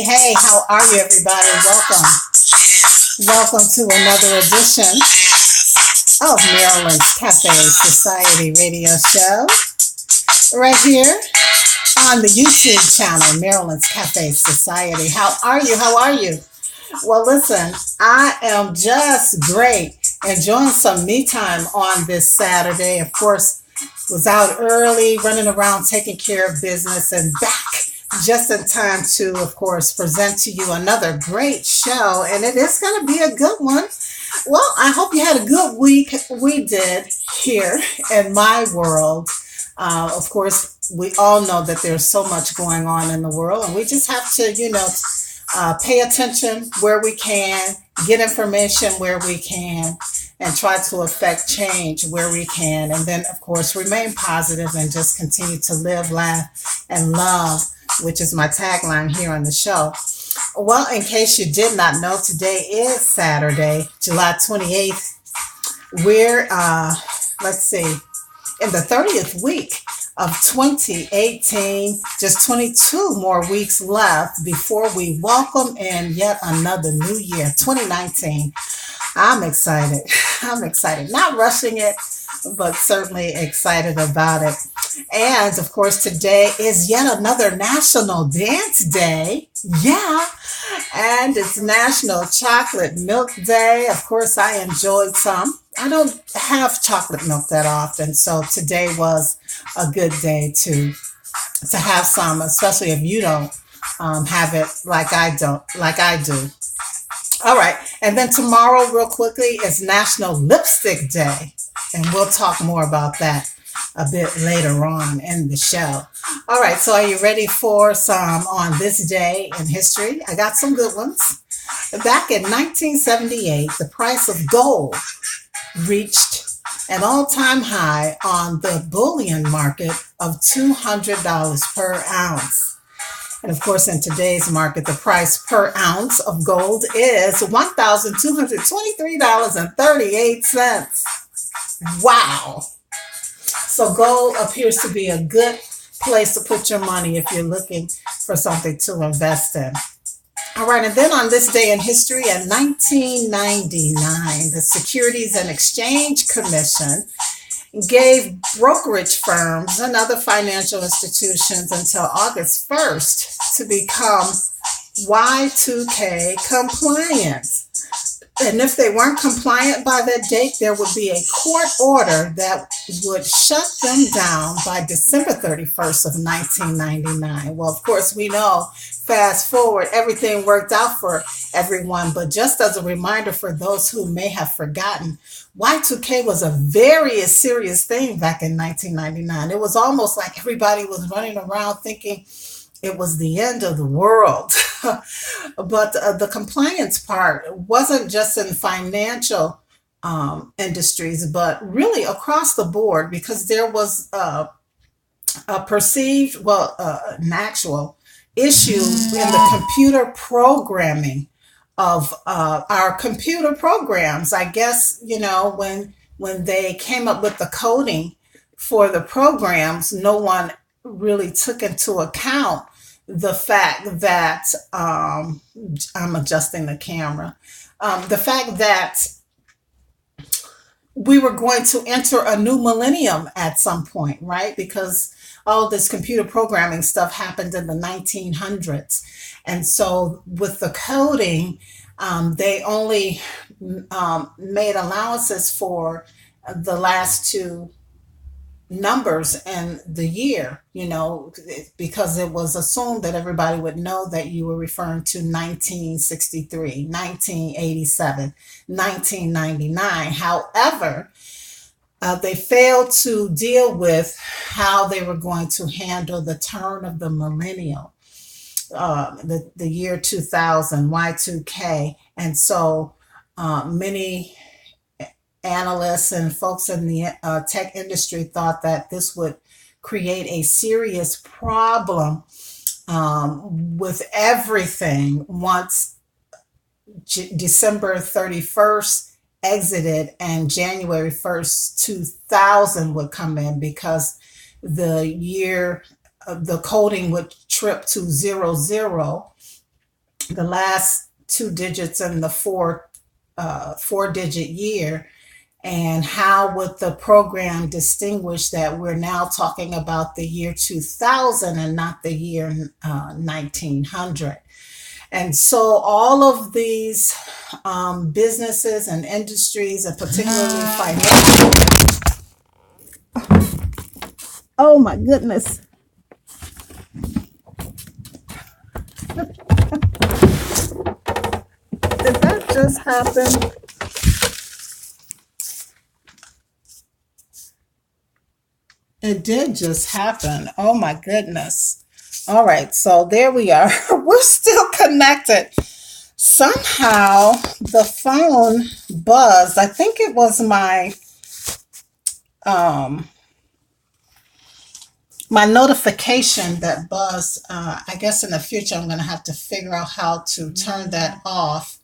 Hey, how are you, everybody? Welcome to another edition of Marilyn's Cafe Society radio show, right here on the YouTube channel, Marilyn's Cafe Society. How are you? Well, listen, I am just great, enjoying some me time on this Saturday. Of course, was out early, running around, taking care of business, and back just in time to, of course, present to you another great show. And it is going to be a good one. Well, I hope you had a good week. We did here in my world. Of course, we all know that there's so much going on in the world, and we just have to, pay attention where we can, get information where we can, and try to affect change where we can. And then, of course, remain positive and just continue to live, laugh, and love, which is my tagline here on the show. Well, in case you did not know, today is Saturday, July 28th. We're, in the 30th week of 2018, just 22 more weeks left before we welcome in yet another new year, 2019. I'm excited. Not rushing it, but certainly excited about it. And of course, today is yet another National Dance Day. Yeah. And it's National Chocolate Milk Day. Of course, I enjoyed some. I don't have chocolate milk that often, so today was a good day to have some, especially if you don't have it like I do. All right, and then tomorrow, real quickly, is National Lipstick Day, and we'll talk more about that a bit later on in the show. All right, so are you ready for some on this day in history? I got some good ones. Back in 1978, the price of gold reached an all-time high on the bullion market of $200 per ounce. And of course, in today's market, the price per ounce of gold is $1,223.38. Wow. So gold appears to be a good place to put your money if you're looking for something to invest in. All right, and then on this day in history, in 1999, the Securities and Exchange Commission gave brokerage firms and other financial institutions until August 1st to become Y2K compliant. And if they weren't compliant by that date, there would be a court order that would shut them down by December 31st of 1999. Well, of course, we know, fast forward, everything worked out for everyone. But just as a reminder for those who may have forgotten, Y2K was a very serious thing back in 1999. It was almost like everybody was running around thinking it was the end of the world. But the compliance part wasn't just in financial industries, but really across the board, because there was a perceived, an actual issue in the computer programming of our computer programs. I guess, when they came up with the coding for the programs, no one really took into account the fact that I'm adjusting the camera. The fact that we were going to enter a new millennium at some point, right? Because all this computer programming stuff happened in the 1900s. And so with the coding, they only made allowances for the last two numbers in the year, because it was assumed that everybody would know that you were referring to 1963, 1987, 1999. However, they failed to deal with how they were going to handle the turn of the millennium, the year 2000, Y2K. And so many analysts and folks in the tech industry thought that this would create a serious problem with everything once December 31st exited and January 1st, 2000 would come in, because the year the coding would trip to 00, the last two digits in the four digit year. And how would the program distinguish that we're now talking about the year 2000 and not the year 1900? And so all of these businesses and industries, and particularly financial. Oh my goodness. Did that just happen? It did just happen. Oh my goodness. All right, so there we are. We're still connected. Somehow the phone buzzed. I think it was um my notification that buzzed. I guess in the future I'm gonna have to figure out how to turn that off.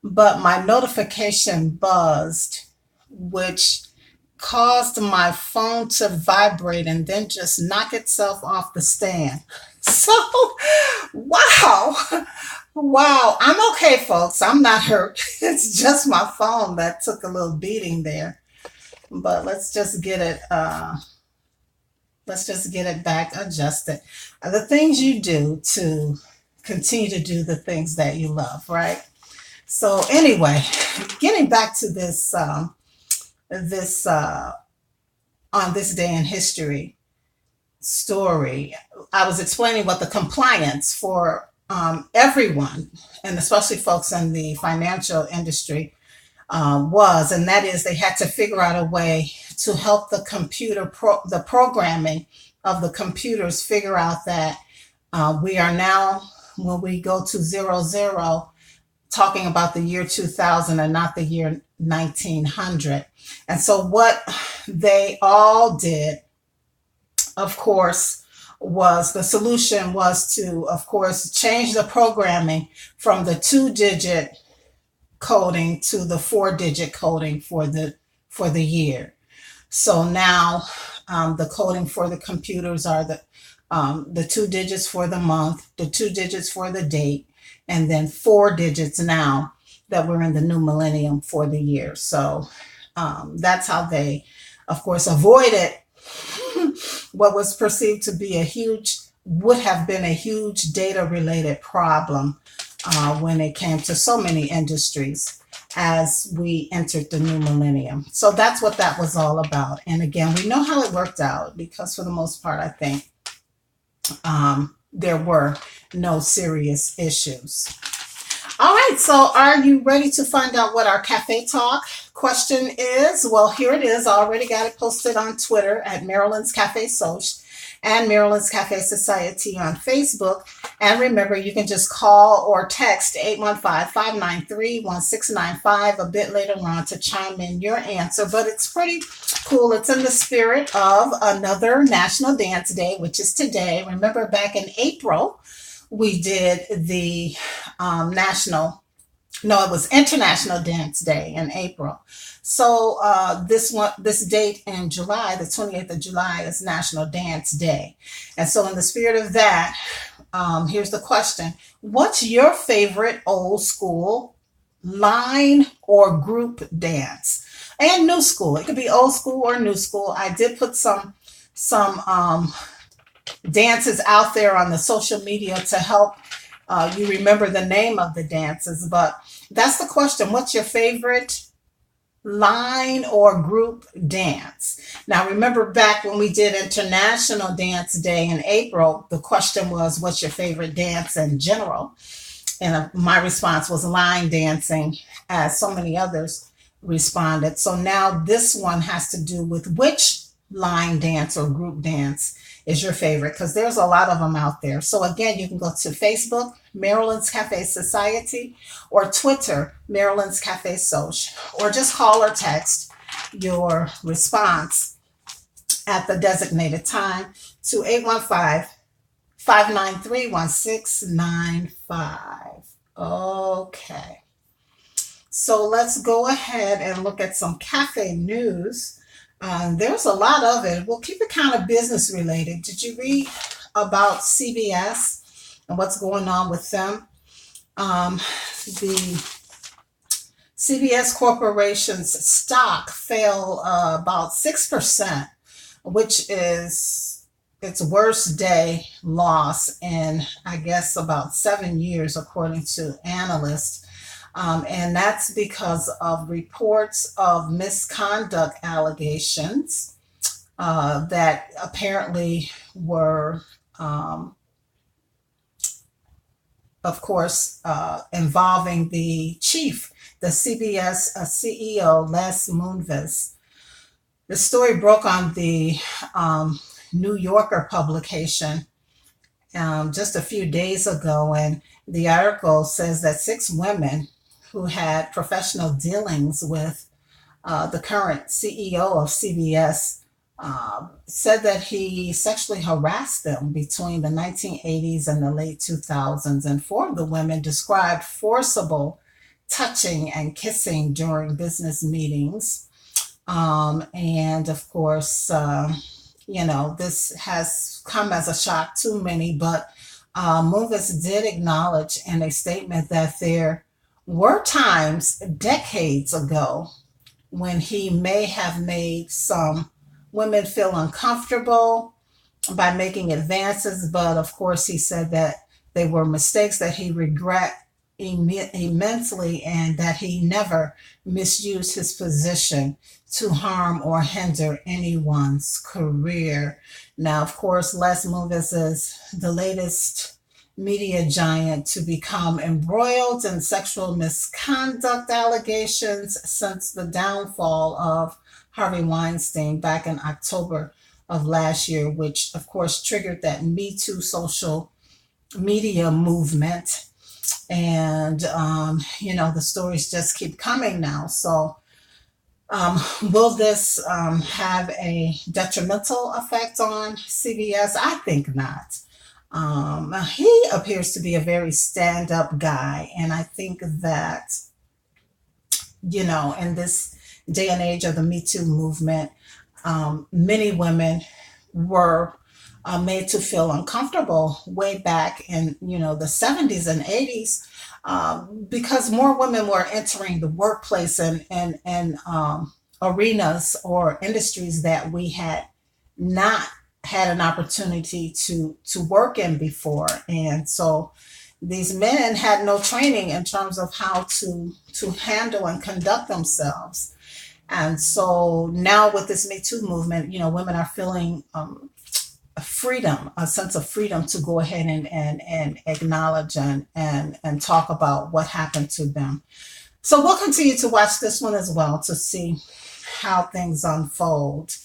But my notification buzzed, which caused my phone to vibrate and then just knock itself off the stand. So, wow. Wow. I'm okay, folks. I'm not hurt. It's just my phone that took a little beating there. But let's just get it back adjusted. The things you do to continue to do the things that you love, right? So anyway, getting back to this on this day in history story, I was explaining what the compliance for everyone, and especially folks in the financial industry, was, and that is they had to figure out a way to help the programming of the computers figure out that we are now, when we go to 00, talking about the year 2000 and not the year 1900. And so what they all did, of course, was the solution was to, of course, change the programming from the two-digit coding to the four-digit coding for the year. So now the coding for the computers are the two digits for the month, the two digits for the date, and then four digits now that we're in the new millennium for the year. So that's how they, of course, avoided what was perceived to be would have been a huge data related problem when it came to so many industries as we entered the new millennium. So that's what that was all about. And again, we know how it worked out, because for the most part, I think there were no serious issues. All right, so are you ready to find out what our cafe talk question is? Well, here it is. I already got it posted on Twitter at Marilyn's Cafe Soch and Marilyn's Cafe Society on Facebook. And remember, you can just call or text 815-593-1695 a bit later on to chime in your answer. But it's pretty cool. It's in the spirit of another National Dance Day, which is today. Remember, back in April, we did the it was International Dance Day in April. So this date in July, the 28th of July, is National Dance Day. And so in the spirit of that, here's the question. What's your favorite old school line or group dance? And new school. It could be old school or new school. I did put some dances out there on the social media to help you remember the name of the dances. But that's the question. What's your favorite line or group dance? Now, remember back when we did International Dance Day in April, the question was, what's your favorite dance in general? And my response was line dancing, as so many others responded. So now this one has to do with which line dance or group dance is your favorite, because there's a lot of them out there. So again, you can go to Facebook, Maryland's Cafe Society, or Twitter, Maryland's Cafe Social, or just call or text your response at the designated time to 815-593-1695. Okay, so let's go ahead and look at some cafe news. There's a lot of it. We'll keep it kind of business related. Did you read about CBS and what's going on with them? The CBS Corporation's stock fell about 6%, which is its worst day loss in, I guess, about 7 years, according to analysts. And that's because of reports of misconduct allegations that apparently were, of course, involving the CBS CEO, Les Moonves. The story broke on the New Yorker publication just a few days ago, and the article says that 6 women who had professional dealings with the current CEO of CBS said that he sexually harassed them between the 1980s and the late 2000s, and 4 of the women described forcible touching and kissing during business meetings. And of course, this has come as a shock to many, but Movis did acknowledge in a statement that there were times decades ago when he may have made some women feel uncomfortable by making advances, but of course he said that they were mistakes that he regret immensely, and that he never misused his position to harm or hinder anyone's career. Now, of course, Les Moonves is the latest media giant to become embroiled in sexual misconduct allegations since the downfall of Harvey Weinstein back in October of last year, which of course triggered that Me Too social media movement. And the stories just keep coming now. So will this have a detrimental effect on CBS? I think not. He appears to be a very stand-up guy, and I think that in this day and age of the Me Too movement, many women were made to feel uncomfortable way back in the 70s and 80s, because more women were entering the workplace and arenas or industries that we had not had an opportunity to work in before. And so these men had no training in terms of how to handle and conduct themselves. And so now with this Me Too movement, women are feeling a sense of freedom to go ahead and acknowledge and talk about what happened to them. So we'll continue to watch this one as well to see how things unfold.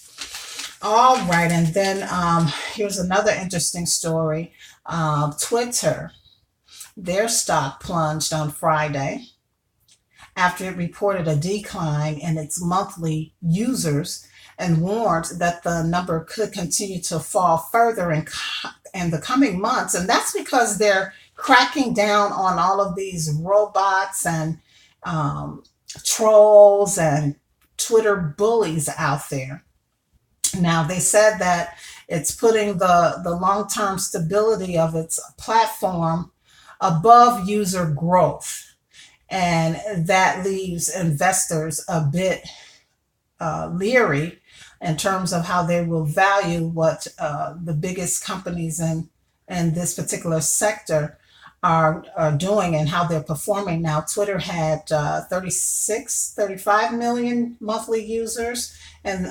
All right, and then here's another interesting story. Twitter, their stock plunged on Friday after it reported a decline in its monthly users and warned that the number could continue to fall further in the coming months. And that's because they're cracking down on all of these robots and trolls and Twitter bullies out there. Now, they said that it's putting the long-term stability of its platform above user growth. And that leaves investors a bit leery in terms of how they will value what the biggest companies in this particular sector are doing and how they're performing. Now, Twitter had 35 million monthly users, and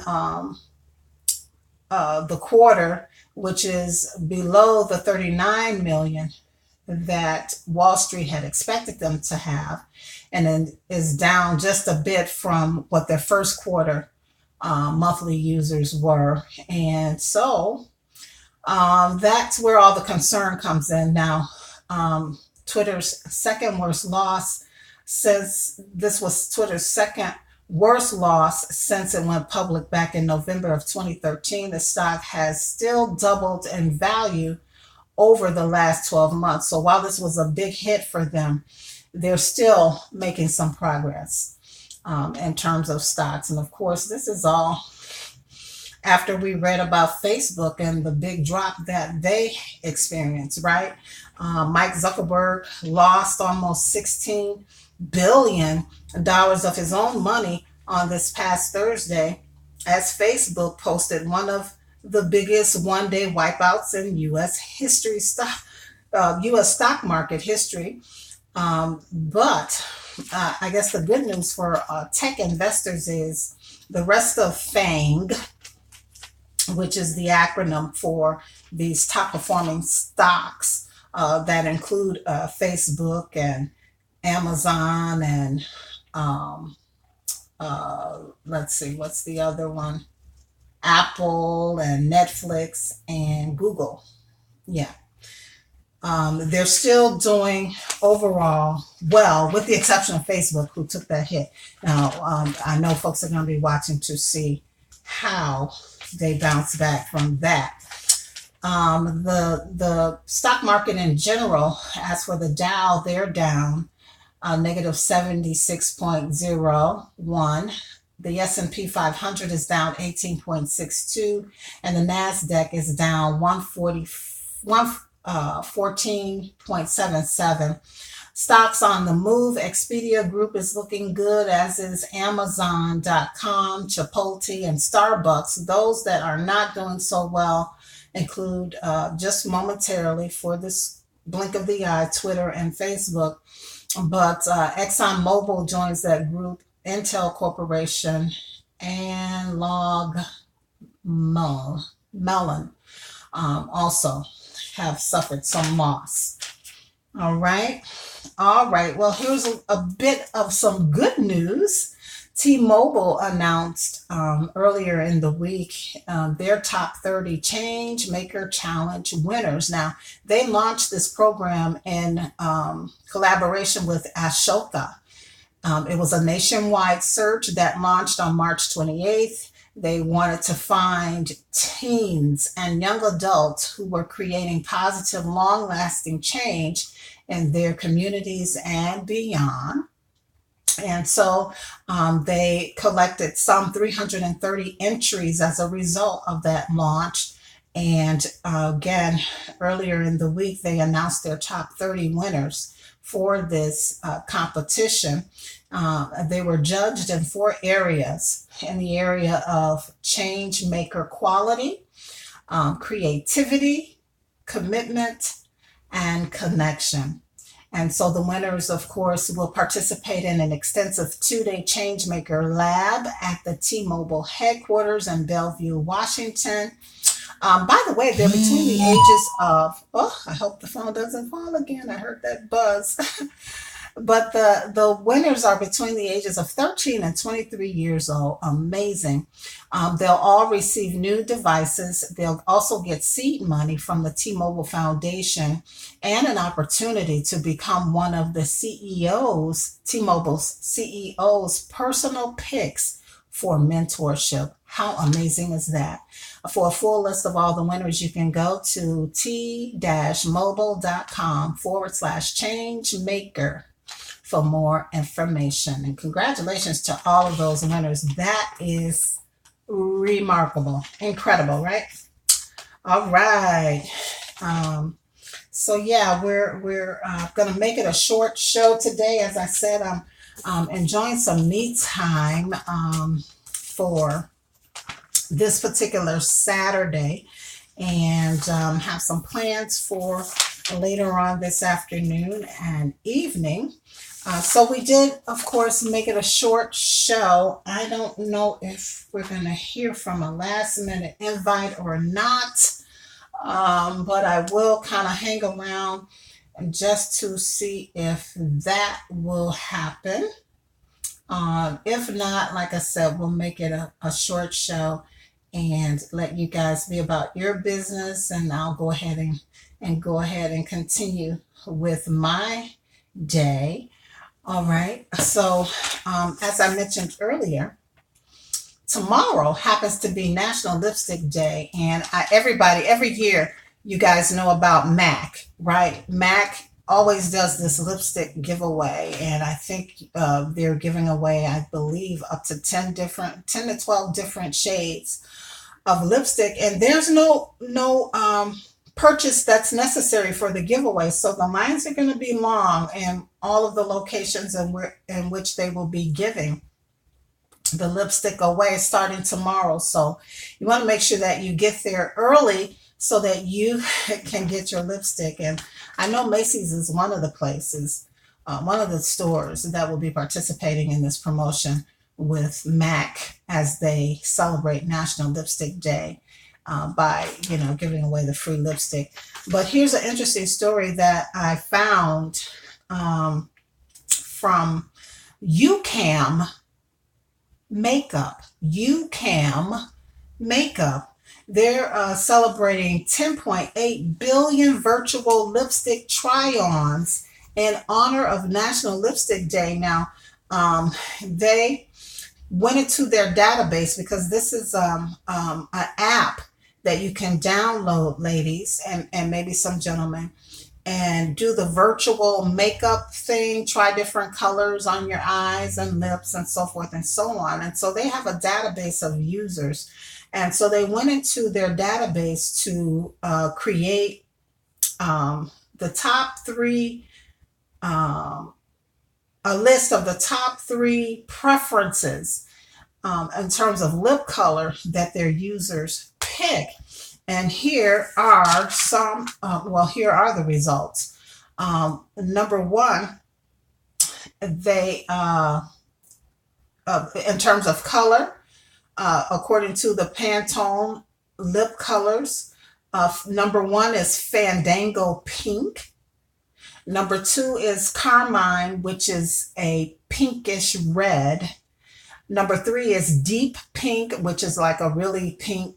the quarter, which is below the 39 million that Wall Street had expected them to have, and then is down just a bit from what their first quarter monthly users were. And so that's where all the concern comes in now. Twitter's second worst loss since this was Twitter's second worst loss since it went public back in November of 2013. The stock has still doubled in value over the last 12 months. So while this was a big hit for them, they're still making some progress in terms of stocks. And of course, this is all after we read about Facebook and the big drop that they experienced, right? Mike Zuckerberg lost almost $16 billion of his own money on this past Thursday as Facebook posted one of the biggest one-day wipeouts in U.S. stock market history. But I guess the good news for tech investors is the rest of FANG, which is the acronym for these top performing stocks that include Facebook and Amazon and let's see, what's the other one? Apple and Netflix and Google. Yeah. They're still doing overall well, with the exception of Facebook, who took that hit. Now, I know folks are going to be watching to see how they bounce back from that. The stock market in general, as for the Dow, they're down negative 76.01. The S&P 500 is down 18.62, and the NASDAQ is down 14.77. Stocks on the move. Expedia Group is looking good, as is Amazon.com, Chipotle, and Starbucks. Those that are not doing so well include, just momentarily for this blink of the eye, Twitter and Facebook. But ExxonMobil joins that group, Intel Corporation, and Marilyn also have suffered some loss. All right. Well, here's a bit of some good news. T-Mobile announced earlier in the week their top 30 Change Maker Challenge winners. Now, they launched this program in collaboration with Ashoka. It was a nationwide search that launched on March 28th. They wanted to find teens and young adults who were creating positive, long-lasting change in their communities and beyond. And so they collected some 330 entries as a result of that launch. And again, earlier in the week, they announced their top 30 winners for this competition. They were judged in 4 areas: in the area of change maker quality, creativity, commitment, and connection. And so the winners, of course, will participate in an extensive 2-day Changemaker lab at the T-Mobile headquarters in Bellevue, Washington. By the way, they're between the ages of, I hope the phone doesn't fall again. I heard that buzz. But the winners are between the ages of 13 and 23 years old. Amazing. They'll all receive new devices. They'll also get seed money from the T-Mobile Foundation and an opportunity to become one of the T-Mobile's CEO's personal picks for mentorship. How amazing is that? For a full list of all the winners, you can go to t-mobile.com/changemaker for more information. And congratulations to all of those winners. That is remarkable. Incredible, right? All right. So yeah, we're going to make it a short show today. As I said, I'm enjoying some me time for this particular Saturday, and have some plans for later on this afternoon and evening. So we did, of course, make it a short show. I don't know if we're going to hear from a last minute invite or not, but I will kind of hang around just to see if that will happen. If not, like I said, we'll make it a short show and let you guys be about your business, and I'll go ahead and go ahead and continue with my day. All right. So, as I mentioned earlier, tomorrow happens to be National Lipstick Day, and everybody every year, you guys know about MAC, right? MAC always does this lipstick giveaway, and I think they're giving away, I believe, up to 10 to 12 different shades of lipstick, and there's no purchase that's necessary for the giveaway. So the lines are going to be long, and all of the locations in which they will be giving the lipstick away starting tomorrow. So you want to make sure that you get there early so that you can get your lipstick. And I know Macy's is one of the places, one of the stores that will be participating in this promotion with MAC as they celebrate National Lipstick Day, by giving away the free lipstick. But here's an interesting story that I found from UCAM Makeup. UCAM Makeup. They're celebrating 10.8 billion virtual lipstick try-ons in honor of National Lipstick Day. Now, they went into their database because this is an app that you can download, ladies, and maybe some gentlemen, and do the virtual makeup thing, try different colors on your eyes and lips and so forth and so on. And so they have a database of users. And so they went into their database to create the top three, a list of the top three preferences in terms of lip color that their users pick. And here are here are the results. Number one, they, in terms of color, according to the Pantone lip colors, number one is Fandango Pink. Number two is Carmine, which is a pinkish red. Number three is Deep Pink, which is like a really pink,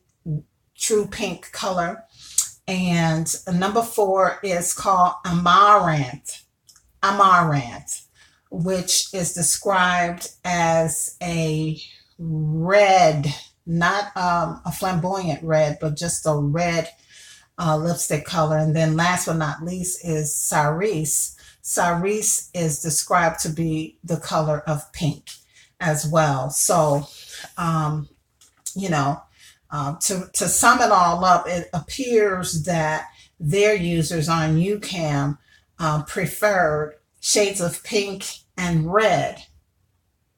true pink color. And number four is called Amaranth. Amaranth, which is described as a red, not a flamboyant red, but just a red lipstick color. And then last but not least is Cerise. Cerise is described to be the color of pink as well. So, to sum it all up, it appears that their users on UCAM preferred shades of pink and red.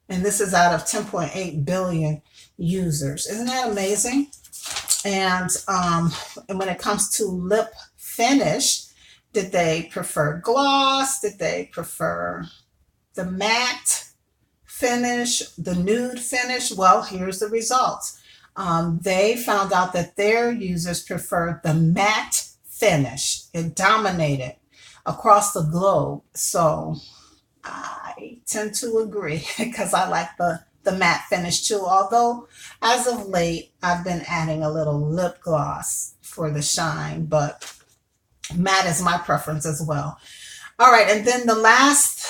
And this is out of 10.8 billion users. Isn't that amazing? And when it comes to lip finish, did they prefer gloss? Did they prefer the matte finish, the nude finish? Well, here's the results. They found out that their users preferred the matte finish. It dominated across the globe. So I tend to agree because I like the matte finish too. Although as of late, I've been adding a little lip gloss for the shine, but matte is my preference as well. All right. And then the last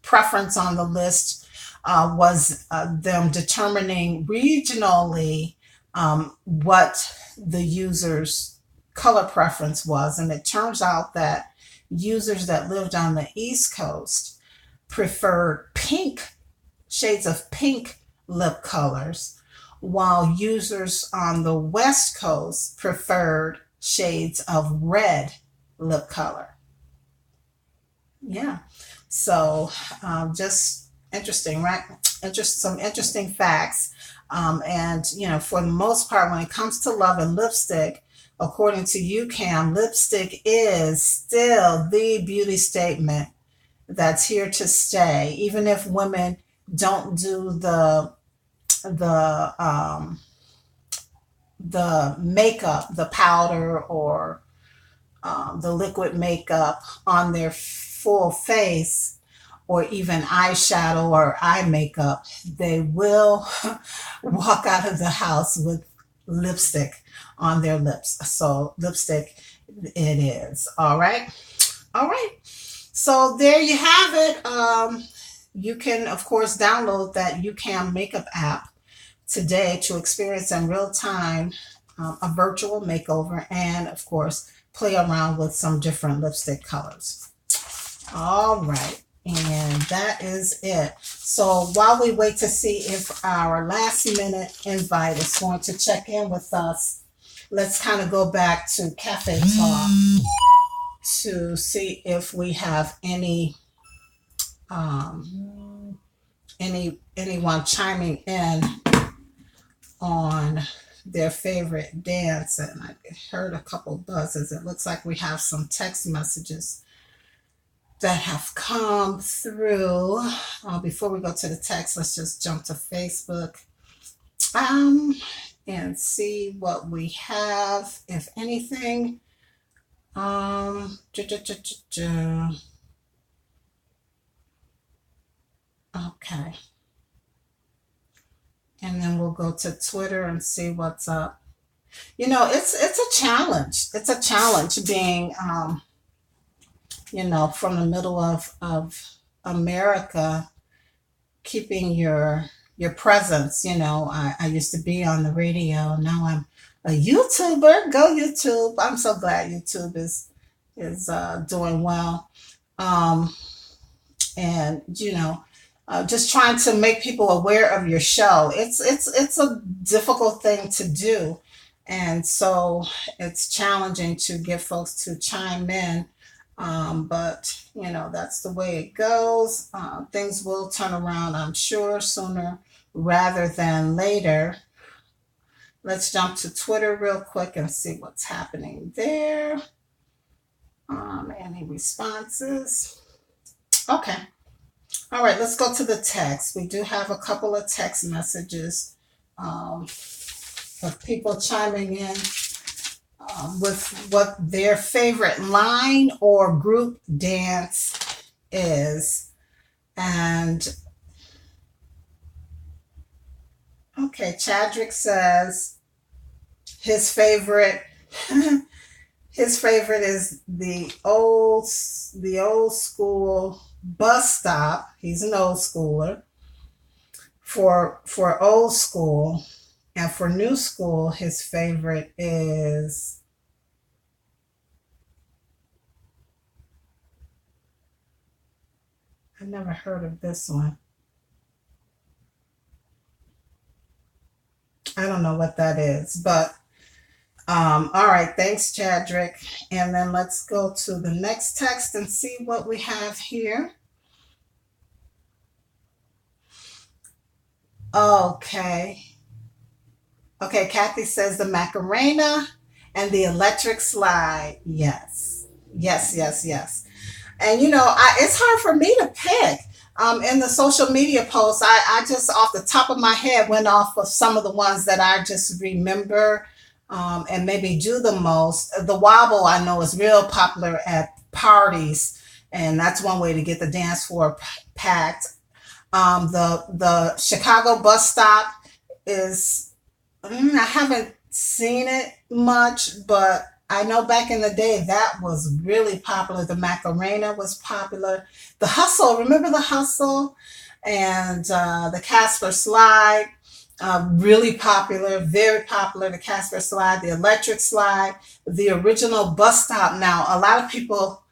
preference on the list was them determining regionally what the user's color preference was. And it turns out that users that lived on the East Coast preferred pink, shades of pink lip colors, while users on the West Coast preferred shades of red lip color. Yeah. So just interesting, right? Some interesting facts. And, for the most part, when it comes to love and lipstick, according to UCAM, lipstick is still the beauty statement that's here to stay. Even if women don't do the makeup, the powder or the liquid makeup on their full face, or even eyeshadow or eye makeup, they will walk out of the house with lipstick on their lips. So lipstick it is. All right. All right. So there you have it. You can, of course, download that YouCam makeup app today to experience in real time a virtual makeover and, of course, play around with some different lipstick colors. All right. And that is it. So while we wait to see if our last minute invite is going to check in with us, let's kind of go back to Cafe Talk to see if we have anyone chiming in on their favorite dance. And I heard a couple buzzes. It looks like we have some text messages that have come through. Before we go to the text, let's just jump to Facebook and see what we have, if anything. Okay. And then we'll go to Twitter and see what's up. You know, it's a challenge. It's a challenge being from the middle of America, keeping your presence. I used to be on the radio. Now I'm a YouTuber. Go YouTube. I'm so glad YouTube is doing well. Um, and just trying to make people aware of your show. It's a difficult thing to do, and so it's challenging to get folks to chime in. But that's the way it goes. Things will turn around, I'm sure, sooner rather than later. Let's jump to Twitter real quick and see what's happening there. Any responses? Okay. All right, let's go to the text. We do have a couple of text messages of people chiming in with what their favorite line or group dance is. And okay, Chadrick says his favorite his favorite is the old school bus stop. He's an old schooler. For old school, and for new school, his favorite is, I've never heard of this one. I don't know what that is, but all right, thanks, Chadrick. And then let's go to the next text and see what we have here. Okay. Okay, Kathy says the Macarena and the electric slide. Yes. Yes, yes, yes. And it's hard for me to pick. In the social media posts, I just off the top of my head went off of some of the ones that I just remember and maybe do the most. The wobble I know is real popular at parties, and that's one way to get the dance floor packed. The Chicago bus stop is, I haven't seen it much, but I know back in the day that was really popular. The Macarena was popular. The Hustle, remember the Hustle? And the Casper Slide, really popular, very popular. The Casper Slide, the Electric Slide, the original bus stop. Now, a lot of people,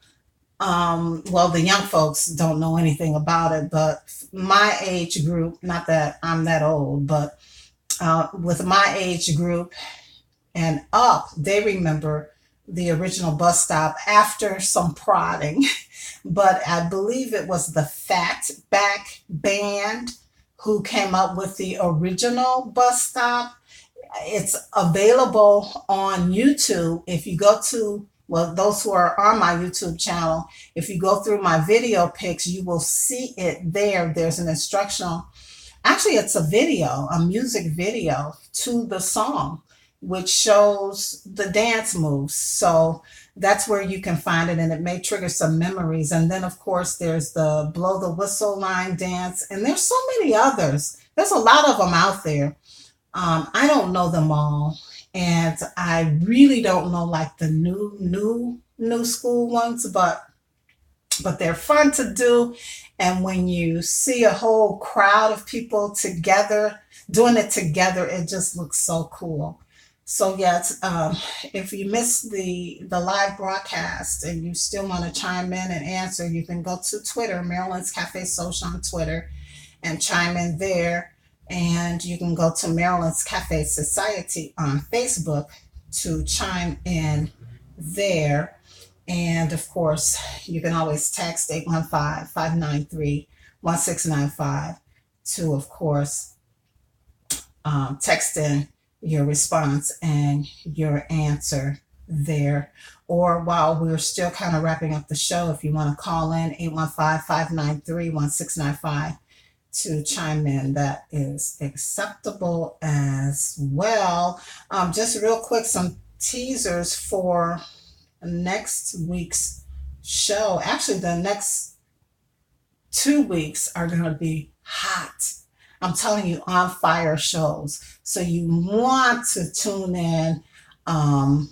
well, the young folks don't know anything about it, but my age group, not that I'm that old, but with my age group and up, they remember the original bus stop after some prodding. But I believe it was the Fatback Band who came up with the original bus stop. It's available on YouTube. If you go to, well, those who are on my YouTube channel, if you go through my video pics, you will see it there. There's an instructional, actually, it's a video, a music video to the song, which shows the dance moves. So That's where you can find it, and it may trigger some memories. And then, of course, there's the blow the whistle line dance, and there's so many others. There's a lot of them out there. I don't know them all, and I really don't know like the new school ones, but they're fun to do. And when you see a whole crowd of people together doing it together, it just looks so cool. So yes, if you missed the live broadcast and you still want to chime in and answer, you can go to Twitter, Maryland's Cafe Social on Twitter, and chime in there. And you can go to Maryland's Cafe Society on Facebook to chime in there. And of course, you can always text 815-593-1695 to, of course, text in your response and your answer there. Or while we're still kind of wrapping up the show, if you want to call in 815-593-1695 to chime in, that is acceptable as well. Just real quick, some teasers for next week's show. Actually, the next 2 weeks are going to be hot. I'm telling you, on fire shows. So you want to tune in. I'll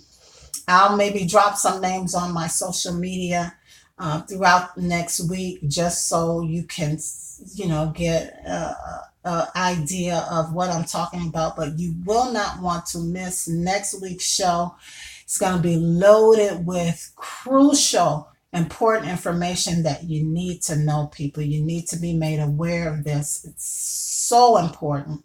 maybe drop some names on my social media throughout next week, just so you can, get an idea of what I'm talking about. But you will not want to miss next week's show. It's going to be loaded with crucial, important information that you need to know, people. You need to be made aware of this. It's so important.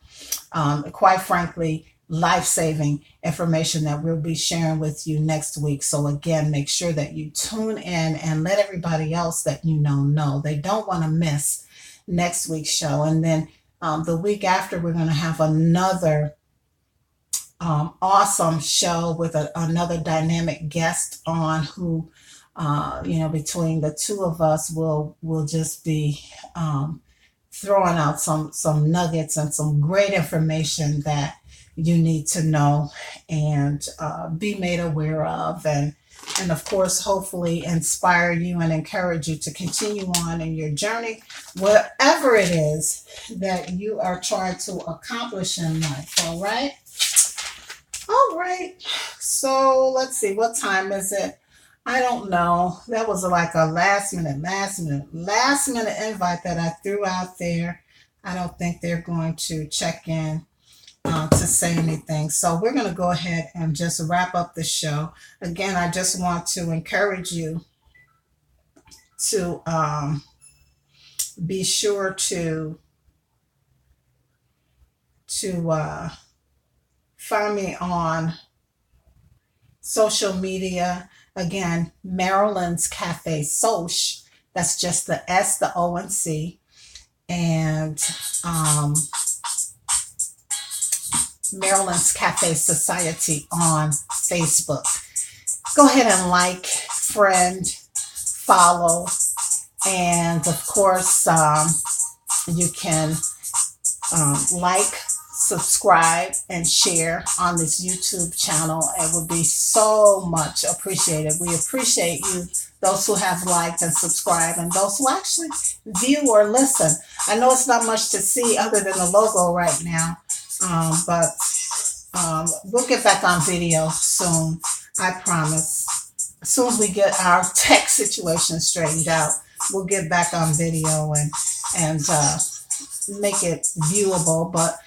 Quite frankly, life-saving information that we'll be sharing with you next week. So again, make sure that you tune in and let everybody else that you know. They don't want to miss next week's show. And then the week after, we're going to have another awesome show with another dynamic guest on who, between the two of us, will just be throwing out some nuggets and some great information that you need to know and be made aware of, and of course, hopefully inspire you and encourage you to continue on in your journey, whatever it is that you are trying to accomplish in life. All right. So let's see, what time is it? I don't know. That was like a last minute invite that I threw out there. I don't think they're going to check in to say anything. So we're going to go ahead and just wrap up the show. Again, I just want to encourage you to be sure to find me on social media. Again, Marilyn's Cafe Soch. That's just the S, the O, and C. And Maryland's Cafe Society on Facebook. Go ahead and like, friend, follow, and of course, you can like, subscribe, and share on this YouTube channel. It would be so much appreciated. We appreciate you, those who have liked and subscribed, and those who actually view or listen. I know it's not much to see other than the logo right now, but we'll get back on video soon. I promise. As soon as we get our tech situation straightened out, we'll get back on video and make it viewable. But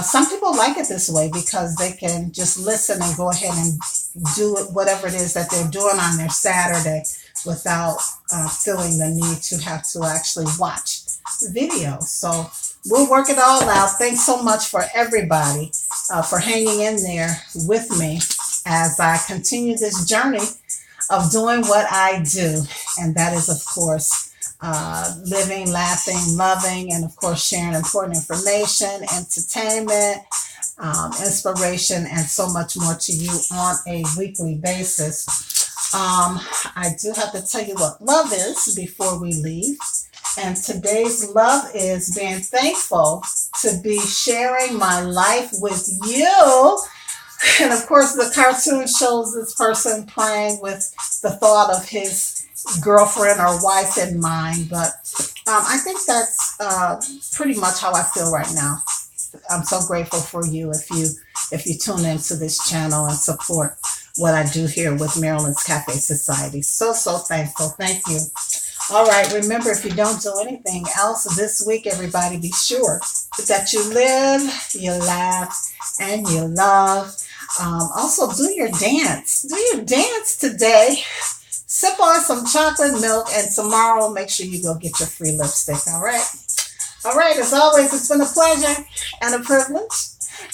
some people like it this way because they can just listen and go ahead and do it, whatever it is that they're doing on their Saturday, without feeling the need to have to actually watch video. So we'll work it all out. Thanks so much for everybody for hanging in there with me as I continue this journey of doing what I do. And that is, of course, living, laughing, loving, and of course, sharing important information, entertainment, inspiration, and so much more to you on a weekly basis. I do have to tell you what love is before we leave. And today's love is being thankful to be sharing my life with you. And of course, the cartoon shows this person playing with the thought of his girlfriend or wife in mind. But I think that's pretty much how I feel right now. I'm so grateful for you if you tune into this channel and support what I do here with Marilyn's Cafe Society. So, so thankful. Thank you. All right. Remember, if you don't do anything else this week, everybody, be sure that you live, you laugh, and you love. Also, do your dance. Do your dance today. Sip on some chocolate milk, and tomorrow, make sure you go get your free lipstick. All right. All right. As always, it's been a pleasure and a privilege.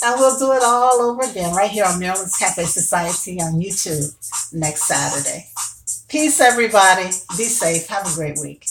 And we'll do it all over again right here on Maryland's Cafe Society on YouTube next Saturday. Peace, everybody. Be safe. Have a great week.